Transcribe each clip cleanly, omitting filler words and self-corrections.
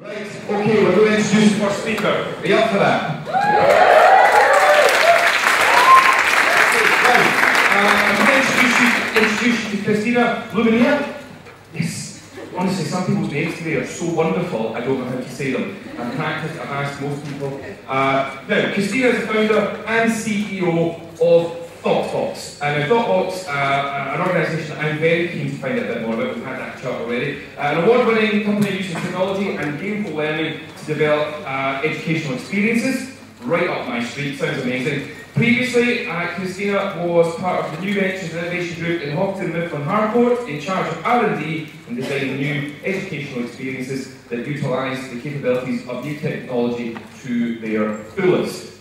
Right, okay, we're going to introduce the first speaker. Are you up for that? I'm going to introduce you to Cristina Luminea. Yes, honestly, some people's names today are so wonderful, I don't know how to say them. I've practiced, I've asked most people. Now, Cristina is the founder and CEO of ThoughtBox. And ThoughtBox, an organisation that I'm very keen to find out a bit more about. We've had that chat already. An award-winning company using technology and gameful learning to develop educational experiences. Right up my street, sounds amazing. Previously, Cristina was part of the New Ventures and Innovation Group in Houghton Mifflin Harcourt, in charge of R&D and designing new educational experiences that utilise the capabilities of new technology to their fullest.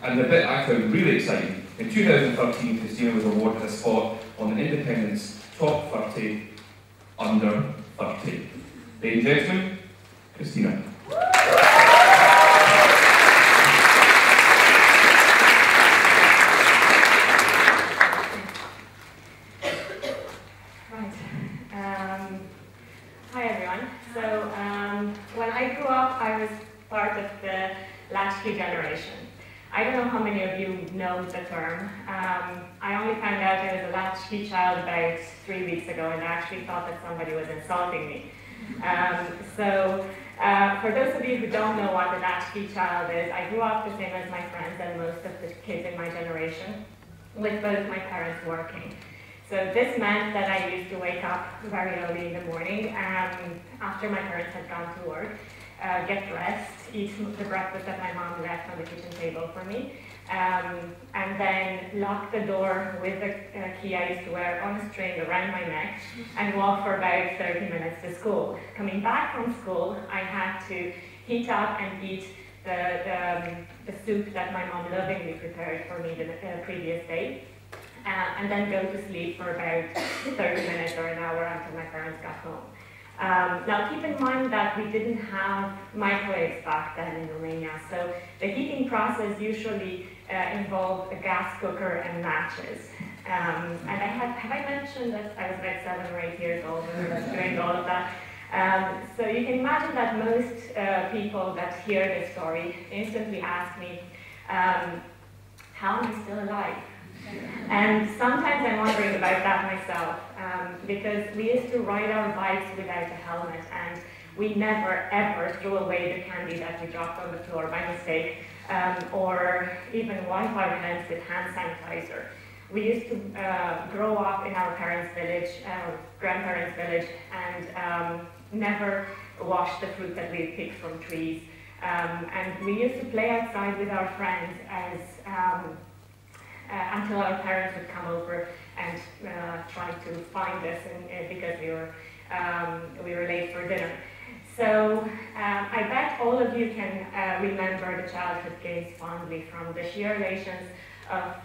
And the bit I found really exciting, in 2013, Cristina was awarded a spot on the Independent's Top 30 Under 30. Ladies and gentlemen, Cristina. Hi everyone. So when I grew up, I was part of the latchkey generation. I don't know how many of you know the term. I only found out I was a latchkey child about 3 weeks ago, and I actually thought that somebody was insulting me. For those of you who don't know what a latchkey child is, I grew up the same as my friends and most of the kids in my generation, with both my parents working. So this meant that I used to wake up very early in the morning after my parents had gone to work, get dressed, eat the breakfast that my mom left on the kitchen table for me, and then lock the door with the key I used to wear on a string around my neck and walk for about 30 minutes to school. Coming back from school, I had to heat up and eat the soup that my mom lovingly prepared for me the previous day. And then go to sleep for about 30 minutes or an hour until my parents got home. Now keep in mind that we didn't have microwaves back then in Romania, so the heating process usually involved a gas cooker and matches. And have I mentioned that I was about 7 or 8 years old when I was doing all of that? So you can imagine that most people that hear this story instantly ask me, how am I still alive? And sometimes I'm wondering about that myself, because we used to ride our bikes without a helmet, and we never ever threw away the candy that we dropped on the floor by mistake, or even wipe our hands with hand sanitizer. We used to grow up in our parents' village, grandparents' village, and never wash the fruit that we picked from trees. And we used to play outside with our friends until our parents would come over and try to find us because we were late for dinner. So I bet all of you can remember the childhood games fondly, from the sheer relations of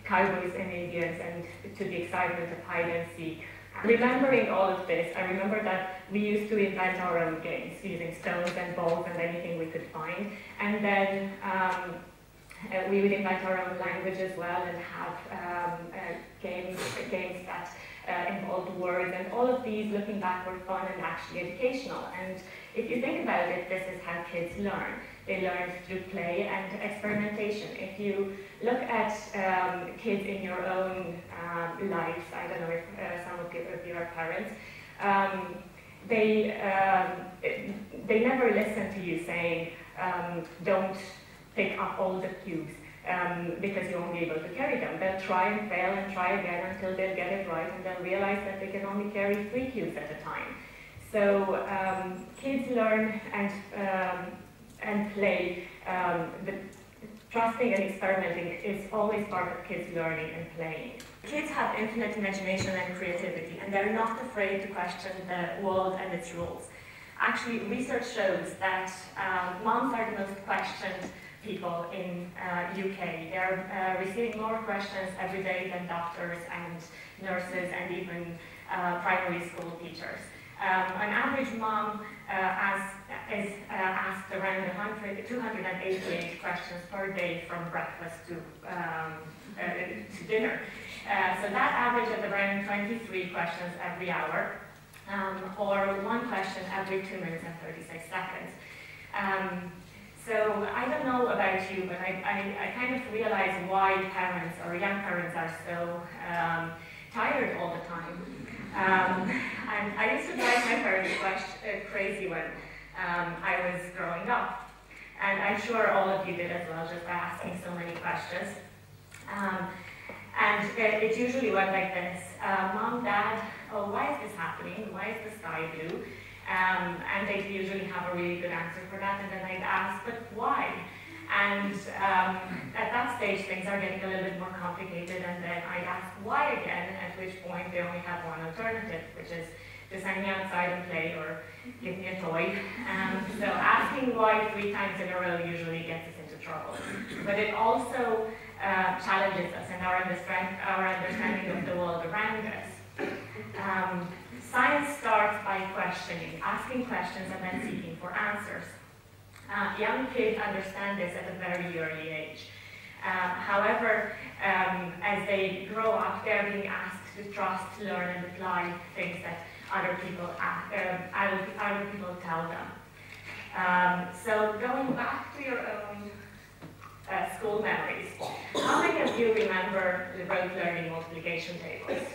cowboys and Indians and to the excitement of hide and seek. Remembering all of this, I remember that we used to invent our own games using stones and balls and anything we could find, and then we would invent our own language as well and have games that involved words, and all of these, looking back, were fun and actually educational. And if you think about it, this is how kids learn. They learn through play and experimentation. If you look at kids in your own lives, I don't know if some of you are parents, they never listen to you saying, don't pick up all the cubes because you won't be able to carry them. They'll try and fail and try again until they'll get it right, and they'll realize that they can only carry 3 cubes at a time. So kids learn and play. Trusting and experimenting is always part of kids learning and playing. Kids have infinite imagination and creativity, and they're not afraid to question the world and its rules. Actually, research shows that moms are the most questioned people in UK. They're receiving more questions every day than doctors and nurses and even primary school teachers. An average mom is asked around 288 questions per day from breakfast to dinner. So that average at around 23 questions every hour. or one question every 2 minutes and 36 seconds. So I don't know about you, but I kind of realize why parents or young parents are so tired all the time. And I used to drive my parents crazy when I was growing up. And I'm sure all of you did as well, just by asking so many questions. And it usually went like this. Mom, Dad, oh, why is this happening? Why is the sky blue? And they'd usually have a really good answer for that, and then I'd ask, but why? And at that stage, things are getting a little bit more complicated, and then I'd ask why again, at which point they only have one alternative, which is to send me outside and play or give me a toy. So asking why 3 times in a row usually gets us into trouble. But it also challenges us and our understanding of the world around us. Science starts by questioning, asking questions and then seeking for answers. Young kids understand this at a very early age. However, as they grow up, they're being asked to trust, learn, and apply things that other people tell them. So going back to your own school memories, how many of you remember the rote learning multiplication tables?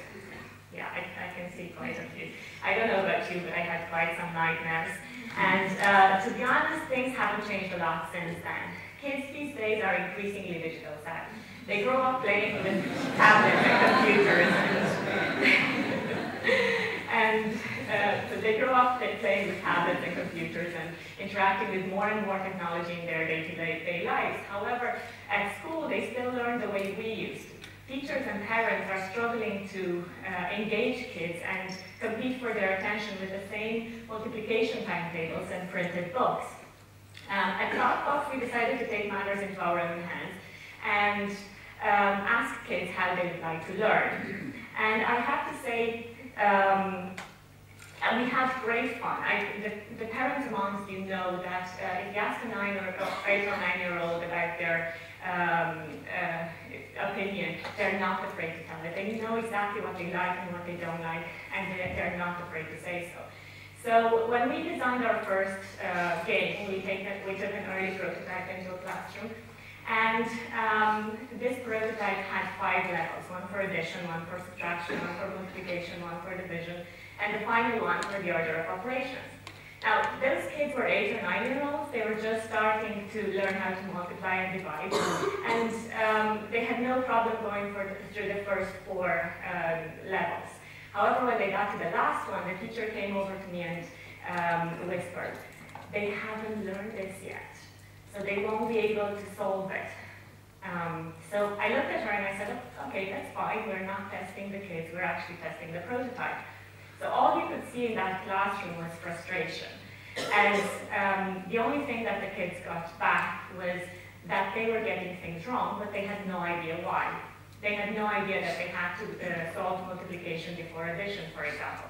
Yeah, I can see quite a few. I don't know about you, but I had quite some nightmares. And to be honest, things haven't changed a lot since then. Kids these days are increasingly digital savvy. They grow up playing with tablets and computers. So they grow up playing with tablets and computers and interacting with more and more technology in their day-to-day lives. However, at school, they still learn the way we used to. Teachers and parents are struggling to engage kids and compete for their attention with the same multiplication timetables and printed books. At ThoughtBox, we decided to take matters into our own hands and ask kids how they would like to learn. And I have to say, we had great fun. The parents amongst you know that if you ask an 8 or 9-year-old about their opinion, they're not afraid to tell it. They know exactly what they like and what they don't like, and they're not afraid to say so. So when we designed our first game, we took an early prototype into a classroom, and this prototype had 5 levels, one for addition, one for subtraction, one for multiplication, one for division, and the final one for the order of operations. Now, those kids were 8 or 9-year-olds. They were just starting to learn how to multiply and divide, and they had no problem going through the first 4 levels. However, when they got to the last one, the teacher came over to me and whispered, "They haven't learned this yet, so they won't be able to solve it." So I looked at her and I said, "Okay, that's fine. We're not testing the kids. We're actually testing the prototype." So all you could see in that classroom was frustration. And the only thing that the kids got back was that they were getting things wrong, but they had no idea why. They had no idea that they had to solve multiplication before addition, for example.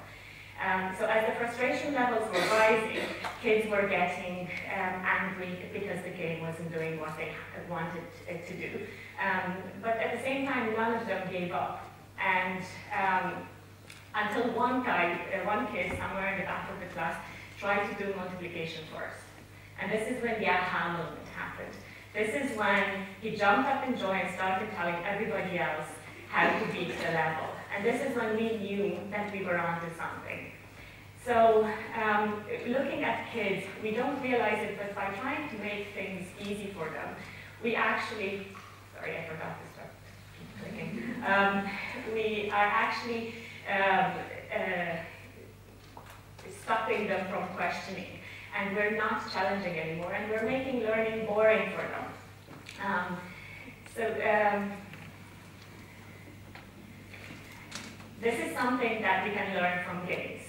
So as the frustration levels were rising, kids were getting angry because the game wasn't doing what they wanted it to do. But at the same time, none of them gave up. And until one kid somewhere in the back of the class tried to do multiplication first. And this is when the aha moment happened. This is when he jumped up in joy and started telling everybody else how to beat the level. And this is when we knew that we were onto something. So looking at kids, we don't realize it, but by trying to make things easy for them, we actually, sorry, I forgot to start clicking. We are actually stopping them from questioning, and we're not challenging anymore, and we're making learning boring for them. This is something that we can learn from games.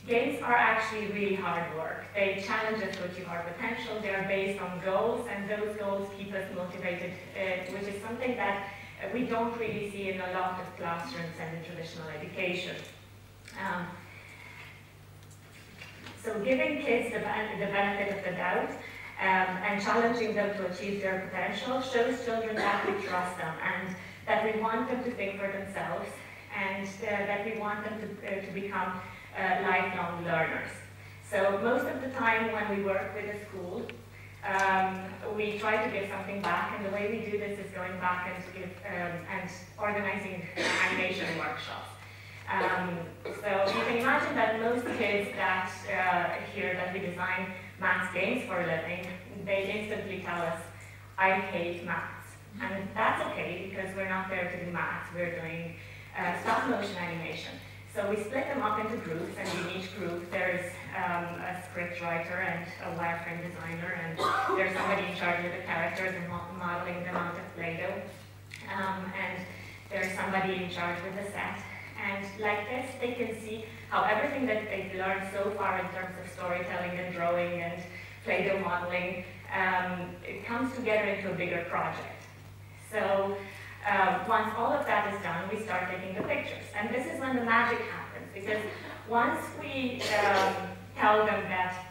Games are actually really hard work. They challenge us to achieve our potential. They are based on goals, and those goals keep us motivated, which is something that we don't really see in a lot of classrooms and in traditional education. So giving kids the benefit of the doubt and challenging them to achieve their potential shows children that we trust them and that we want them to think for themselves and that we want them to become lifelong learners. So most of the time when we work with a school, we try to give something back, and the way we do this is going back and organizing animation workshops. So you can imagine that most kids that hear that we design maths games for a living, they instantly tell us, I hate maths. And that's okay, because we're not there to do maths, we're doing stop motion animation. So we split them up into groups, and in each group there's a script writer and a wireframe designer, and there's somebody in charge of the characters and modeling them out of Play-Doh. And there's somebody in charge with the set. And like this, they can see how everything that they've learned so far in terms of storytelling and drawing and Play-Doh modeling, it comes together into a bigger project. So once all of that is done, we start taking the pictures. And this is when the magic happens, because once we tell them that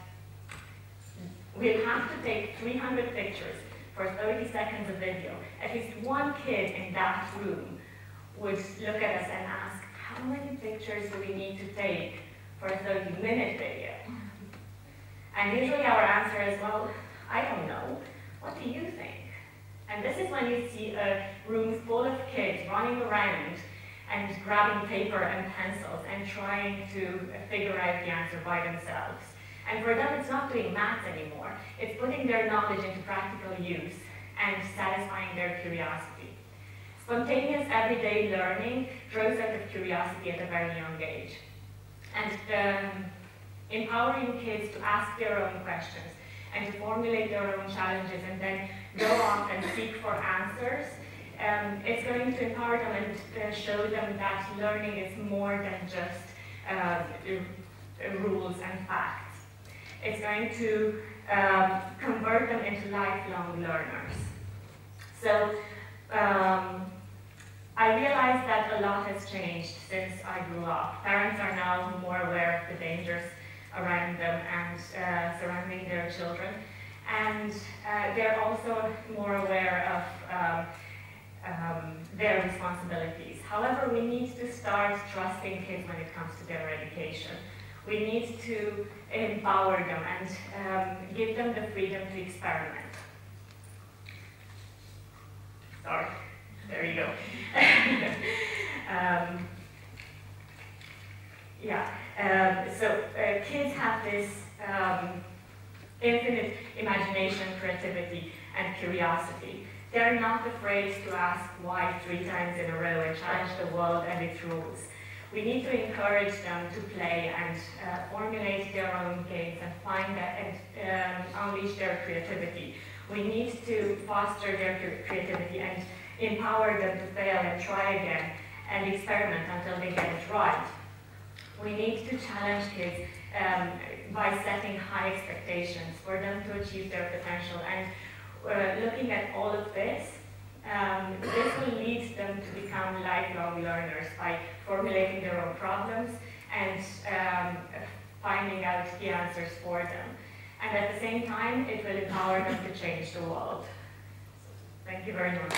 we'll have to take 300 pictures for 30 seconds of video, at least one kid in that room would look at us and ask, how many pictures do we need to take for a 30-minute video? And usually our answer is, well, I don't know. What do you think? And this is when you see a room full of kids running around and grabbing paper and pencils and trying to figure out the answer by themselves. And for them, it's not doing maths anymore. It's putting their knowledge into practical use and satisfying their curiosity. Spontaneous everyday learning grows out of curiosity at a very young age. And empowering kids to ask their own questions and to formulate their own challenges and then go off and seek for answers, it's going to empower them and show them that learning is more than just rules and facts. It's going to convert them into lifelong learners. So I realized that a lot has changed since I grew up. Parents are now more aware of the dangers around them and surrounding their children. And they're also more aware of their responsibilities. However, we need to start trusting kids when it comes to their education. We need to empower them and give them the freedom to experiment. Sorry, there you go. Kids have this infinite imagination, creativity, and curiosity. They're not afraid to ask why 3 times in a row and challenge the world and its rules. We need to encourage them to play and formulate their own games and find that and unleash their creativity. We need to foster their creativity and empower them to fail and try again and experiment until they get it right. We need to challenge kids by setting high expectations for them to achieve their potential. And looking at all of this, this will lead them to become lifelong learners by formulating their own problems and finding out the answers for them. And at the same time, it will empower them to change the world. Thank you very much.